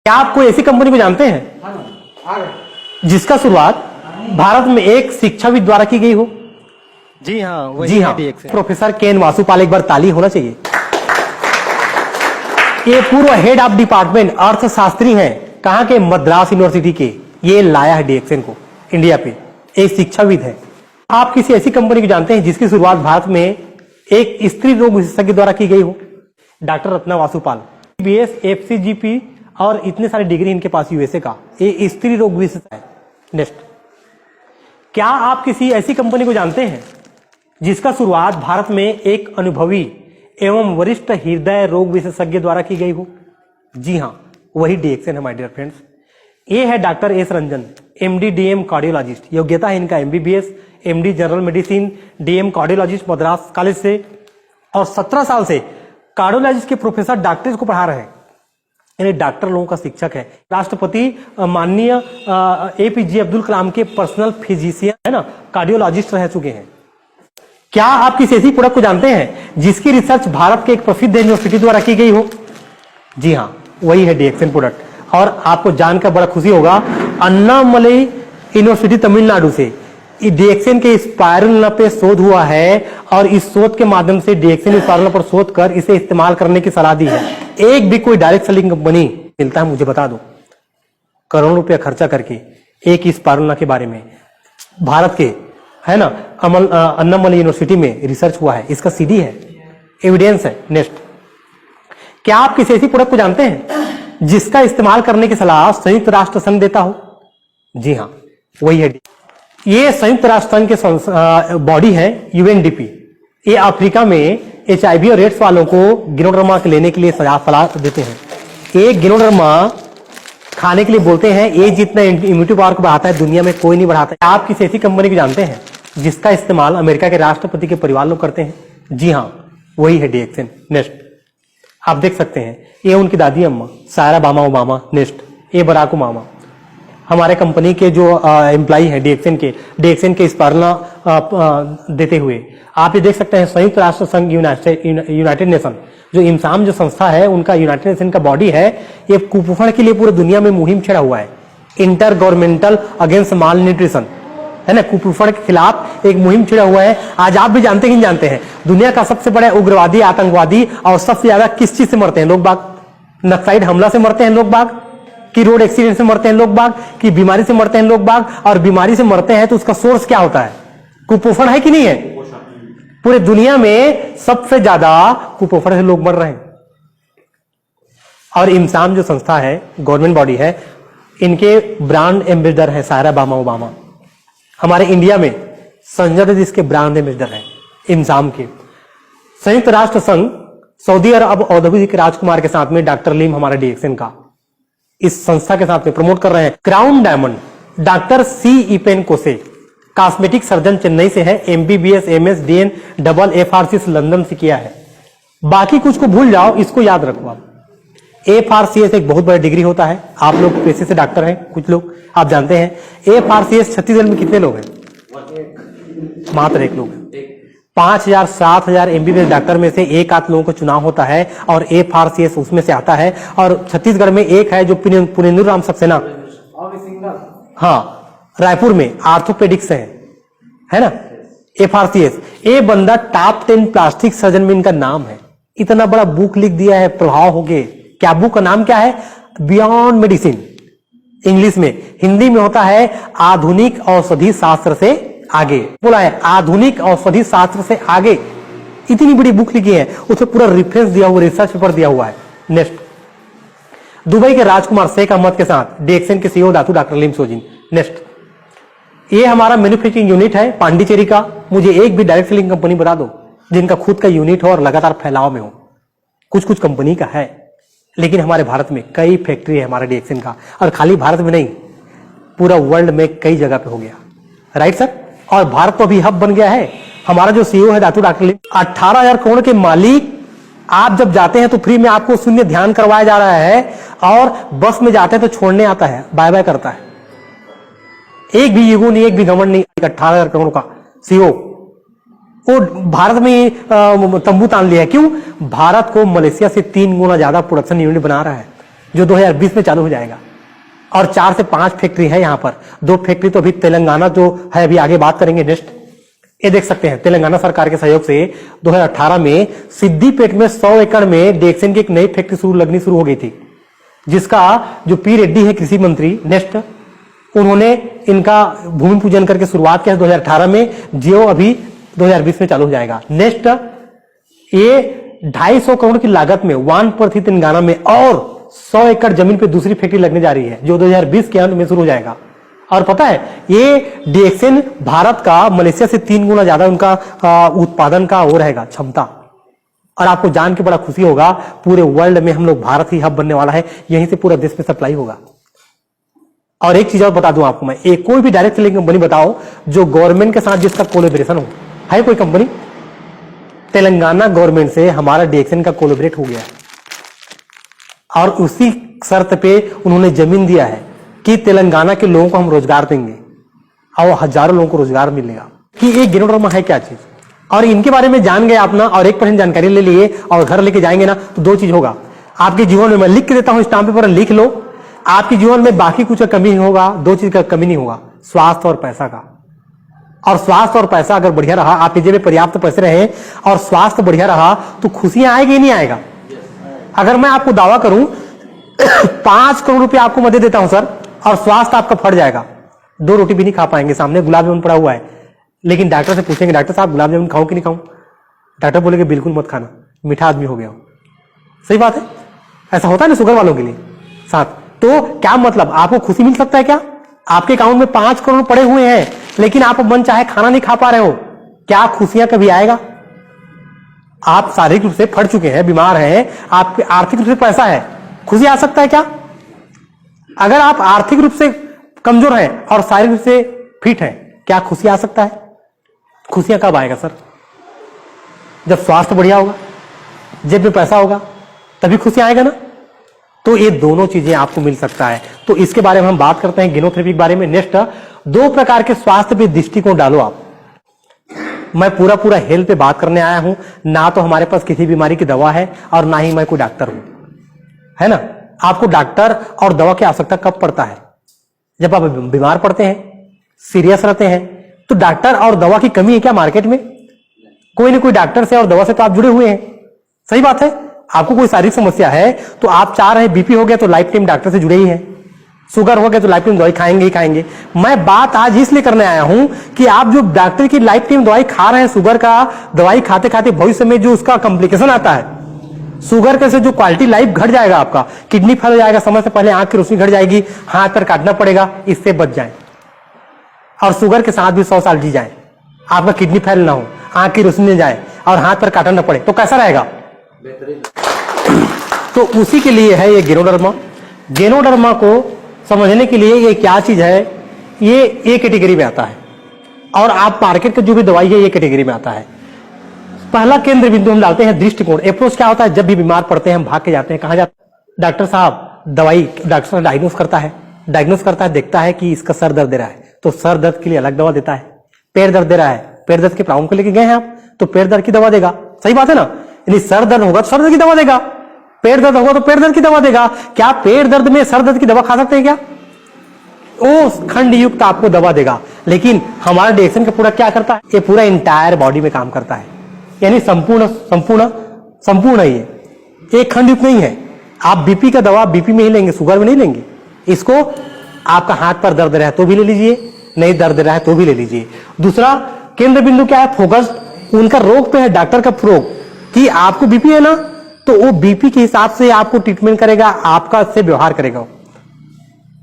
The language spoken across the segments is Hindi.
क्या आप कोई ऐसी कंपनी को जानते हैं जिसका शुरुआत भारत में एक शिक्षाविद द्वारा की गई हो? जी हाँ, वही जी हाँ, प्रोफेसर केन वासुपाल। एक बार ताली होना चाहिए। ये पूर्व हेड ऑफ डिपार्टमेंट अर्थशास्त्री हैं। कहां के? मद्रास यूनिवर्सिटी के। ये लाया है डीएक्सएन को इंडिया पे। एक शिक्षाविद है। आप किसी ऐसी कंपनी को जानते हैं जिसकी शुरुआत भारत में एक स्त्री रोग विशेषज्ञ द्वारा की गई हो? डॉक्टर रत्ना वासुपाल। बीएस, एफसीजीपी और इतने सारे डिग्री इनके पास यूएसए का। ये स्त्री रोग विशेषज्ञ है। नेक्स्ट, क्या आप किसी ऐसी कंपनी को जानते हैं जिसका शुरुआत भारत में एक अनुभवी एवं वरिष्ठ हृदय रोग विशेषज्ञ द्वारा की गई हो? जी हां, वही डीएक्सएन है माय डियर फ्रेंड्स। ये है doctor S Ranjan, MD DM cardiologist. योग्यता है इनका MBBS, MD general medicine, DM cardiologist Madras college से, और 17 साल से कार्डियोलॉजिस्ट के प्रोफेसर डॉक्टर्स को पढ़ा रहे हैं। यानी डॉक्टर लोगों का शिक्षक है। राष्ट्रपति माननीय एपीजे अब्दुल कलाम के पर्सनल फिजिशियन है ना, कार्डियोलॉजिस्ट रह चुके हैं। क्या आप किसी ऐसी प्रोडक्ट को जानते हैं जिसकी रिसर्च भारत के एक प्रसिद्ध यूनिवर्सिटी द्वारा की गई हो? जी हां, वही है डीएक्सएन प्रोडक्ट। और आपको जानकर बड़ा खुशी होगा, अन्नामलई यूनिवर्सिटी तमिलनाडु से डीएक्सएन के स्पाइरुलिना पे शोध हुआ है, और इस शोध के माध्यम से डीएक्सएन स्पाइरुलिना पर शोध कर इसे इस्तेमाल करने की सलाह दी है। एक भी कोई डायरेक्ट सेलिंग कंपनी मिलता है मुझे बता दो, करोड़ों रुपया खर्चा करके एक स्पाइरुलिना के बारे में भारत के है ना अन्नामलई यूनिवर्सिटी में रिसर्च हुआ है। इसका सीडी है, एविडेंस है। नेक्स्ट, क्या आप किसी ऐसी प्रोडक्ट को जानते हैं जिसका इस्तेमाल करने की सलाह संयुक्त राष्ट्र संघ देता हो? जी हां, वही है। ये संयुक्त राष्ट्र संघ के बॉडी है यूएनडीपी। ये अफ्रीका में एचआईवी और एड्स वालों को गिनोडर्मा लेने के लिए सलाह देते हैं। एक गिनोडर्मा खाने के लिए बोलते हैं। ये जितना इम्यूनिटी पावर को बढ़ाता है दुनिया में कोई नहीं बढ़ाता। आप किसी ऐसी कंपनी को जानते हैं जिसका इस्तेमाल अमेरिका के राष्ट्रपति के परिवार लोग करते हैं? जी हाँ, वही है डीएक्सएन। नेक्स्ट, आप देख सकते हैं ये उनकी दादी अम्मा सारा बामा ओबामा। नेक्स्ट, ये बराक ओबामा। हमारे कंपनी के जो एम्प्लॉई है डीएक्सएन के स्पाइरुलिना देते हुए आप ये देख सकते हैं। संयुक्त राष्ट्र संघ यूनाइटेड नेशन जो इमसाम जो संस्था है उनका यूनाइटेड नेशन का बॉडी है। ये कुपोषण के लिए पूरे दुनिया में मुहिम छेड़ा हुआ है। इंटर गवर्नमेंटल अगेंस्ट माल न्यूट्रिशन है ना, कुपोषण के खिलाफ एक मुहिम छिड़ा हुआ है। आज आप भी जानते ही जानते हैं दुनिया का सबसे बड़ा उग्रवादी आतंकवादी और सबसे ज्यादा किस चीज से मरते हैं लोग बाग? नक्सलाइट हमला से मरते हैं लोग बाग, कि रोड एक्सीडेंट से मरते हैं लोग बाग, कि बीमारी से मरते हैं लोग बाग। और बीमारी से मरते हैं तो उसका सोर्स क्या होता है? कुपोषण है कि नहीं है? पूरे दुनिया में सबसे ज्यादा कुपोषण से लोग मर रहे हैं। और इमसाम जो संस्था है गवर्नमेंट बॉडी है, इनके ब्रांड एम्बेसडर है सारा बामा ओबामा। हमारे इंडिया में संजय दत्त इसके ब्रांड एम्बेसडर है इमसाम के। संयुक्त राष्ट्र संघ सऊदी अरब औद्योगिक राजकुमार के साथ में डॉक्टर लीम हमारा डीएक्सएन का इस संस्था के साथ में प्रमोट कर रहे हैं। Crown diamond doctor C Eapen Koshy cosmetic surgeon Chennai से है। MBBS, MS, DN, double FRCS London से किया है। बाकी कुछ को भूल जाओ, इसको याद रखो आप। एफआरसीएस एक बहुत बड़ा डिग्री होता है। आप लोग पेशे से डॉक्टर हैं, कुछ लोग आप जानते हैं। एफआरसीएस छत्तीसगढ़ में कितने लोग हैं? मात्र एक लोग हैं। 5000 7000 एमबीबीएस डॉक्टर में से एक आध लोगों को चुनाव होता है और एफआरसीएस उसमें से आता है। और छत्तीसगढ़ में एक है जो पुनेंदु राम सक्सेना, हाँ, रायपुर में आर्थोपेडिक्स है ना एफआरसीएस। ये बंदा टॉप 10 प्लास्टिक सर्जन में इनका नाम है। इतना बड़ा बुक लिख दिया है प्रभाव हो गए। क्या बुक का नाम क्या है? बियॉन्ड मेडिसिन इंग्लिश में। हिंदी में होता है आधुनिक औषधि शास्त्र से आगे। बोला है आधुनिक औषधि शास्त्र से आगे। इतनी बड़ी बुक लिखी है, उसमें पूरा रेफरेंस दिया हुआ, रिसर्च पेपर दिया हुआ है। नेक्स्ट, दुबई के राजकुमार शेख अहमद के साथ डीएक्सएन के सीईओ धातु डॉक्टर लीम सोजिन। नेक्स्ट, ये हमारा मैन्युफैक्चरिंग यूनिट है पांडिचेरी का। मुझे एक भी डायरेक्ट सेलिंग कंपनी बता दो जिनका खुद का यूनिट हो और लगातार फैलाव में हो। कुछ कुछ कंपनी का है, लेकिन हमारे भारत में कई फैक्ट्री है हमारे डीएक्सएन का। और खाली भारत में नहीं, पूरा वर्ल्ड में कई जगह पे हो गया। Right sir? और भारत तो अभी हब बन गया है। हमारा जो सीईओ है धातु डॉक्टर लीम, 18,000 करोड़ के मालिक। आप जब जाते हैं तो फ्री में आपको शून्य ध्यान करवाया जा रहा है, और बस में जाते हैं तो छोड़ने आता है, बाय बाय करता है। एक भी ईगो नहीं, एक भी घमंड नहीं। 18,000 करोड़ का सीईओ वो भारत में तंबू तान लिया है। क्यों? भारत को मलेशिया से 3 गुना ज्यादा प्रोडक्शन यूनिट बना रहा है। जो 2020 में चालू हो जाएगा। और 4 से 5 फैक्ट्री है यहाँ पर। 2 फैक्ट्री तो अभी तेलंगाना जो है, अभी आगे बात करेंगे नेक्स्ट। ये देख सकते हैं तेलंगाना सरकार के सहयोग से 2018 में सिद्दीपेट में 100 एकड़ में डेक्सन की एक नई फैक्ट्री लगनी शुरू हो गई थी, जिसका जो पी रेड्डी है कृषि मंत्री नेक्स्ट, उन्होंने इनका भूमि पूजन करके शुरुआत किया 2018 में, जो अभी 2020 में चालू हो जाएगा। नेक्स्ट ये 250 करोड़ की लागत में वानपर्थी तेलंगाना में और 100 एकड़ जमीन पे दूसरी फैक्ट्री लगने जा रही है, जो 2020 के अंत में शुरू हो जाएगा। और पता है ये डीएक्सएन भारत का मलेशिया से 3 गुना ज्यादा उनका उत्पादन का हो रहेगा क्षमता। और आपको जान के बड़ा खुशी होगा, पूरे वर्ल्ड में हम लोग भारत ही हब बनने वाला है, यहीं से पूरा देश में सप्लाई होगा। और एक चीज और बता दूं आपको मैं, एक कोई भी डायरेक्ट सेलिंग कंपनी बताओ जो गवर्नमेंट के साथ जिसका कोलैबोरेशन हो, है कोई कंपनी? तेलंगाना गवर्नमेंट से हमारा डीएक्सएन का कोलैबोरेट हो गया है, और उसी शर्त पे उन्होंने जमीन दिया है कि तेलंगाना के लोगों को हम रोजगार देंगे, और हजारों लोगों को रोजगार मिलेगा। कि ये गिनोडर्मा है क्या चीज, और इनके बारे में जान गए अपना और 1% जानकारी ले लिए और घर लेके जाएंगे ना, तो 2 चीज होगा आपके जीवन में। मैं लिख के देता हूं स्टाम्प पेपर, लिख लो, आपके जीवन में बाकी कुछ का कमी नहीं होगा, 2 चीज का कमी नहीं होगा, स्वास्थ्य और पैसा का। और स्वास्थ्य और पैसा अगर बढ़िया रहा, आपके जेब में पर्याप्त पैसे रहे और स्वास्थ्य बढ़िया रहा, तो खुशियां आएगी नहीं आएगा? अगर मैं आपको दावा करूं 5 करोड़ रुपए आपको मैं दे देता हूं सर, और स्वास्थ्य आपका फट जाएगा, 2 रोटी भी नहीं खा पाएंगे, सामने गुलाब जामुन पड़ा हुआ है, लेकिन डॉक्टर से पूछेंगे डॉक्टर साहब गुलाब जामुन खाऊं कि नहीं खाऊं? डॉक्टर बोलेंगे बिल्कुल मत खाना, मीठा आदमी हो गया हो। सही बात है, ऐसा होता है ना शुगर वालों के लिए साथ। तो क्या मतलब, आपको खुशी मिल सकता है क्या? आपके अकाउंट में 5 करोड़ पड़े हुए हैं, लेकिन आप मन चाहे खाना नहीं खा पा रहे हो, क्या खुशियां कभी आएगा? आप शारीरिक रूप से फट चुके हैं, बीमार हैं, आपके आर्थिक रूप से पैसा है, खुशी आ सकता है क्या? अगर आप आर्थिक रूप से कमजोर हैं और शारीरिक रूप से फिट हैं, क्या खुशी आ सकता है? खुशियां कब आएगा सर? जब स्वास्थ्य बढ़िया होगा, जेब में पैसा होगा, तभी खुशी आएगा ना। तो ये दोनों चीजें आपको मिल सकता है। तो इसके बारे में हम बात करते हैं, गिनोथेरेपी के बारे में। नेक्स्ट 2 प्रकार के स्वास्थ्य पे दृष्टिकोण डालो आप। मैं पूरा हेल्थ पे बात करने आया हूं, ना तो हमारे पास किसी बीमारी की दवा है और ना ही मैं कोई डॉक्टर हूं, है ना। आपको डॉक्टर और दवा की आवश्यकता कब पड़ता है? जब आप बीमार पड़ते हैं, सीरियस रहते हैं, तो डॉक्टर और दवा की कमी है क्या मार्केट में? कोई ना कोई डॉक्टर से और दवा से तो आप जुड़े हुए हैं। सही बात है, आपको कोई शारीरिक समस्या है तो आप चाह रहे हैं, बीपी हो गया तो लाइफ टाइम डॉक्टर से जुड़े ही हैं, शुगर हो गया तो लाइफ टाइम दवाई खाएंगे ही खाएंगे। मैं बात आज इसलिए करने आया हूं कि आप जो डॉक्टर की लाइफ टाइम दवाई खा रहे हैं, शुगर का दवाई खाते खाते भविष्य में जो उसका कॉम्प्लिकेशन आता है, शुगर के से जो क्वालिटी लाइफ घट जाएगा, आपका किडनी फेल हो जाएगा, समय से पहले आंख की रोशनी घट जाएगी, हाथ पर काटना पड़ेगा, इससे बच जाए। और शुगर के साथ भी 100 साल जी जाए, आपका किडनी फेल ना हो, आंख की रोशनी जाए और हाथ पर काटना न पड़े, तो कैसा रहेगा? तो उसी के लिए है ये गिनोडर्मा। गिनोडर्मा को समझने के लिए ये क्या चीज है, ये कैटेगरी में आता है, और आप मार्केट की जो भी दवाई है ये कैटेगरी में आता है। पहला केंद्र बिंदु हम डालते हैं दृष्टिकोण। अप्रोच क्या होता है? जब भी बीमार पड़ते हैं हम भाग के जाते हैं, कहां जाते हैं? डॉक्टर साहब दवाई, डॉक्टर डायग्नोस करता है, देखता है कि इसका सर दर्द दे रहा है तो सर दर्द के लिए अलग दवा देता है, पैर दर्द दे रहा है, पैर दर्द के प्रॉब्लम को लेके गए हैं आप, तो पैर दर्द की दवा देगा। सही बात है ना, यानी सर दर्द होगा तो सर दर्द की दवा देगा, पेट दर्द होगा तो पेट दर्द की दवा देगा। क्या पेट दर्द में सर दर्द की दवा खा सकते हैं क्या? ओ खंड युक्त आपको दवा देगा। लेकिन हमारा डीएक्सएन का पूरा क्या करता है? ये पूरा इंटायर बॉडी में काम करता है, यानी संपूर्ण है ये, एक खंड युक्त नहीं है। आप बीपी का दवा बीपी में ही लेंगे, शुगर में नहीं लेंगे। इसको आपका हाथ पर दर्द रहा है तो भी ले लीजिए, नहीं दर्द रहा है तो भी ले लीजिए। दूसरा केंद्र बिंदु क्या है? फोकस उनका रोग पे है, डॉक्टर का रोग, कि आपको बीपी है ना, तो वो बीपी के हिसाब से आपको ट्रीटमेंट करेगा, आपका से व्यवहार करेगा,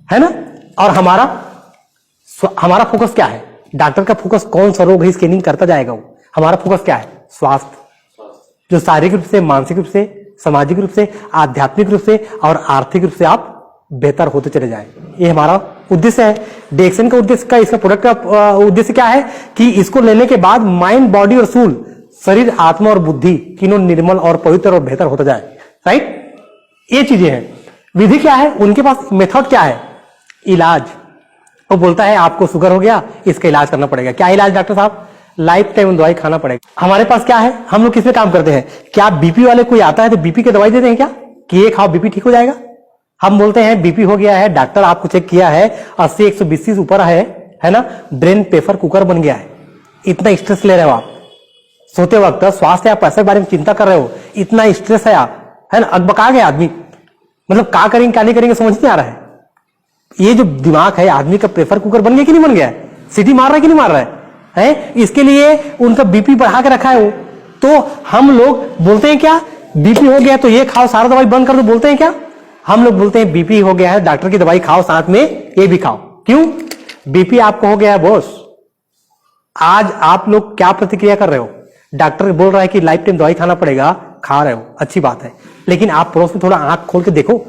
है ना। और हमारा फोकस क्या है? डॉक्टर का फोकस कौन सा रोग है स्कैनिंग करता जाएगा वो। हमारा फोकस क्या है? स्वास्थ्य, जो शारीरिक रूप से, मानसिक रूप से, सामाजिक रूप से, आध्यात्मिक रूप से और आर्थिक रूप से आप बेहतर होते चले जाएं, ये हमारा उद्देश्य है। डीएक्सएन का उद्देश्य का, इसका प्रोडक्ट का उद्देश्य क्या है कि इसको लेने के बाद माइंड, बॉडी और सोल, शरीर, आत्मा और बुद्धि तीनों निर्मल और पवित्र और बेहतर होता जाए। राइट, ये चीजें हैं। विधि क्या है उनके पास? मेथड क्या है? इलाज। वो बोलता है आपको शुगर हो गया, इसका इलाज करना पड़ेगा। क्या इलाज डॉक्टर साहब? लाइफ टाइम दवाई खाना पड़ेगा। हमारे पास क्या है? हम लोग किसमें काम करते हैं? क्या बीपी वाले कोई आता है तो बीपी की दवाई देते हैं क्या कि ये खाओ बीपी ठीक हो जाएगा? हम बोलते हैं बीपी हो गया है, डॉक्टर आपको चेक किया है 80 120 ऊपर है ना, ब्रेन प्रेशर कुकर बन गया है, इतना स्ट्रेस ले रहे हो आप, सोते वक्त स्वास्थ्य या पैसे के बारे में चिंता कर रहे हो, इतना स्ट्रेस है आप, है ना, अकबका गया आदमी, मतलब क्या करेंगे क्या नहीं करेंगे समझ नहीं आ रहा है। ये जो दिमाग है आदमी का प्रेशर कुकर बन गया कि नहीं बन गया, सीटी मार रहा है कि नहीं मार रहा है? इसके लिए उनका बीपी बढ़ा के रखा है वो। तो हम लोग बोलते हैं क्या, बीपी हो गया तो ये खाओ सारा दवाई बंद कर दो, बोलते हैं क्या? हम लोग बोलते हैं बीपी हो गया है डॉक्टर की दवाई खाओ साथ में ये भी खाओ। क्यों? बीपी आपको हो गया है बॉस, आज आप लोग क्या प्रतिक्रिया कर रहे हो? डॉक्टर बोल रहा है कि लाइफ टाइम दवाई खाना पड़ेगा, खा रहे हो, अच्छी बात है, लेकिन आप पड़ोस में थोड़ा आंख खोल के देखो,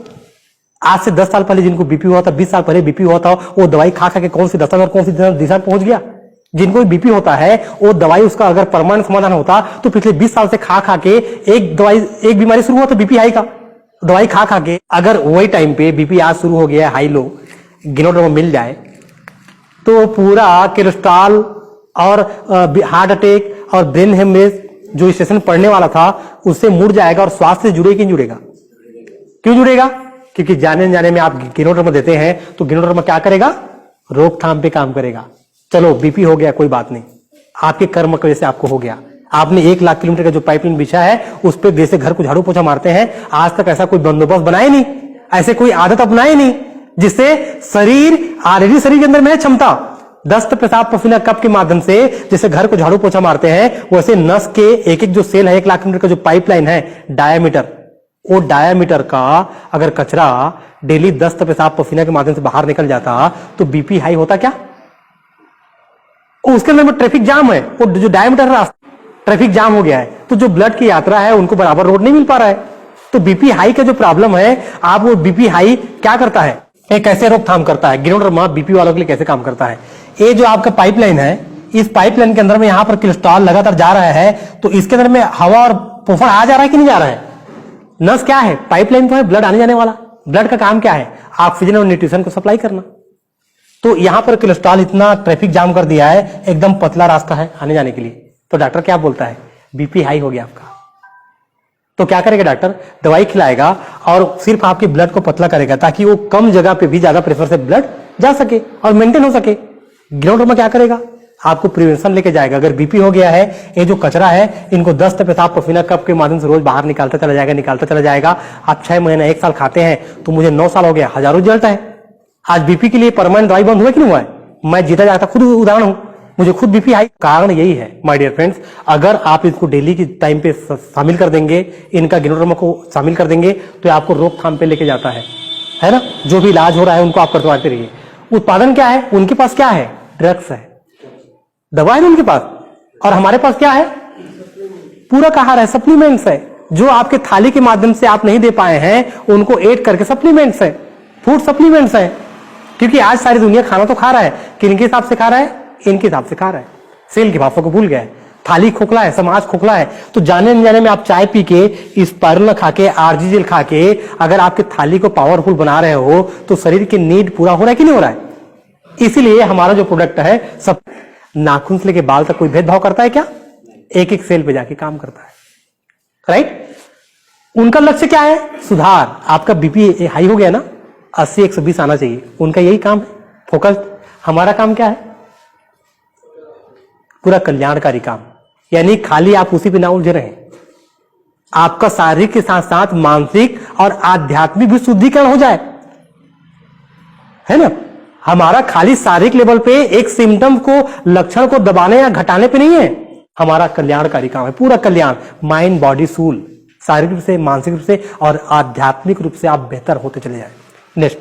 आज से 10 साल पहले जिनको बीपी हुआ था, 20 साल पहले बीपी हुआ था, वो दवाई खा खा के कौन सी दशा और कौन सी दिशा पहुंच गया। जिनको बीपी होता है वो दवाई उसका अगर परमानेंट समाधान होता तो पिछले 20 साल से खा खा के एक बीमारी शुरू हुआ तो बीपी हाई का दवाई खा खा के, अगर वही टाइम पे बीपी आज शुरू हो गया है हाई लो गिनोडर्मा मिल जाए तो पूरा कोलेस्ट्रॉल और हार्ट अटैक और ब्रेन हेमरेज जो स्टेशन पड़ने वाला था उससे मुड़ जाएगा और स्वास्थ्य से जुड़ेगा कि नहीं जुड़ेगा? क्यों जुड़ेगा? क्योंकि जाने में आप गिनोडर्मा देते हैं तो गिनोडर्मा क्या करेगा? रोकथाम पे काम करेगा। चलो बीपी हो गया कोई बात नहीं, आपके कर्म की वजह से आपको हो गया, आपने 1 लाख किलोमीटर का जो पाइपलाइन बिछा है उस पर जैसे घर को झाड़ू पोछा मारते हैं, आज तक ऐसा कोई बंदोबस्त बनाए नहीं, ऐसे कोई आदत अपनाए नहीं जिससे शरीर ऑलरेडी शरीर के अंदर में क्षमता दस्त पेशाब पसीना कफ के माध्यम से जैसे घर को झाड़ू पोछा मारते हैं वैसे नस के एक जो सेल है 1 लाख किलोमीटर का जो पाइपलाइन है डायामीटर, वो डायामीटर का अगर कचरा डेली दस्त पेशाब पसीना के माध्यम से बाहर निकल जाता तो बीपी हाई होता क्या? उसके अंदर में ट्रैफिक जाम है, वो जो डायमीटर है ट्रैफिक जाम हो गया है तो जो ब्लड की यात्रा है उनको बराबर रोड नहीं मिल पा रहा है। तो बीपी हाई का जो प्रॉब्लम है, आप वो बीपी हाई क्या करता है, ये कैसे रोकथाम करता है? गिनोडर्मा बीपी वालों के लिए कैसे काम करता है? ये जो आपका पाइपलाइन है, इस पाइपलाइन के अंदर में यहां पर कोलेस्ट्रॉल लगातार जा रहा है तो इसके अंदर में हवा और पोफड़ आ जा रहा है कि नहीं जा रहा है? नस क्या है? पाइपलाइन तो है ब्लड आने जाने वाला, ब्लड का काम क्या है? ऑक्सीजन और न्यूट्रिशन को सप्लाई करना। तो यहां पर कोलेस्ट्रॉल इतना ट्रैफिक जाम कर दिया है, एकदम पतला रास्ता है आने जाने के लिए, तो डॉक्टर क्या बोलता है? बीपी हाई हो गया आपका। तो क्या करेगा डॉक्टर? दवाई खिलाएगा और सिर्फ आपके ब्लड को पतला करेगा ताकि वो कम जगह पे भी ज्यादा प्रेशर से ब्लड जा सके और मेंटेन हो सके। गिनोडर्मा क्या करेगा? आपको प्रिवेंशन लेके जाएगा। अगर बीपी हो गया है, ये जो कचरा है इनको दस्त पेशाब पसीना कफ के माध्यम से रोज बाहर निकालता चला जाएगा। आप 6 महीना 1 साल खाते हैं तो मुझे 9 साल हो गया, हजारों रिजल्ट है। आज बीपी के लिए परमानेंट दवाई बंद हुआ कि नहीं हुआ है? मैं जीता जाता खुद उदाहरण हूं, मुझे खुद बीपी हाई। कारण यही है माय डियर फ्रेंड्स, अगर आप इसको डेली की टाइम पे शामिल कर देंगे, इनका गिनोडर्मा को शामिल कर देंगे तो आपको रोकथाम पे लेके जाता है ना। जो भी इलाज हो रहा है उनको आप करवाते रहिए। उत्पादन क्या है उनके पास? क्या है? ड्रग्स है, दवा है उनके पास, और हमारे पास क्या है? पूरक आहार है, सप्लीमेंट्स है, जो आपके थाली के माध्यम से आप नहीं दे पाए हैं उनको ऐड करके सप्लीमेंट्स है, फूड सप्लीमेंट्स है। क्योंकि आज सारी दुनिया खाना तो खा रहा है, किनके हिसाब से खा रहा है? इनके हिसाब से खा रहा है, सेल की भाषा को भूल गया है, थाली खोखला है, समाज खोखला है। तो जाने अनजाने में आप चाय पी के स्पाइरुलिना खा के आरजी जेल खा के अगर आपके थाली को पावरफुल बना रहे हो तो शरीर के नीड पूरा हो रहा है कि नहीं हो रहा है? इसीलिए हमारा जो प्रोडक्ट है सब नाखून से लेके बाल तक कोई भेदभाव करता है क्या? एक एक सेल पे जाके काम करता है, राइट। उनका लक्ष्य क्या है? सुधार। आपका बीपी हाई हो गया ना, 80 120 आना चाहिए, उनका यही काम है, फोकस। हमारा काम क्या है? पूरा कल्याणकारी काम, यानी खाली आप उसी पे ना उलझे रहें, आपका शारीरिक के साथ साथ मानसिक और आध्यात्मिक भी शुद्धिकरण हो जाए, है ना। हमारा खाली शारीरिक लेवल पे एक सिम्टम को, लक्षण को दबाने या घटाने पे नहीं है, हमारा कल्याणकारी काम है, पूरा कल्याण, माइंड बॉडी सूल, शारीरिक रूप से, मानसिक रूप से और आध्यात्मिक रूप से आप बेहतर होते चले जाए। नेक्स्ट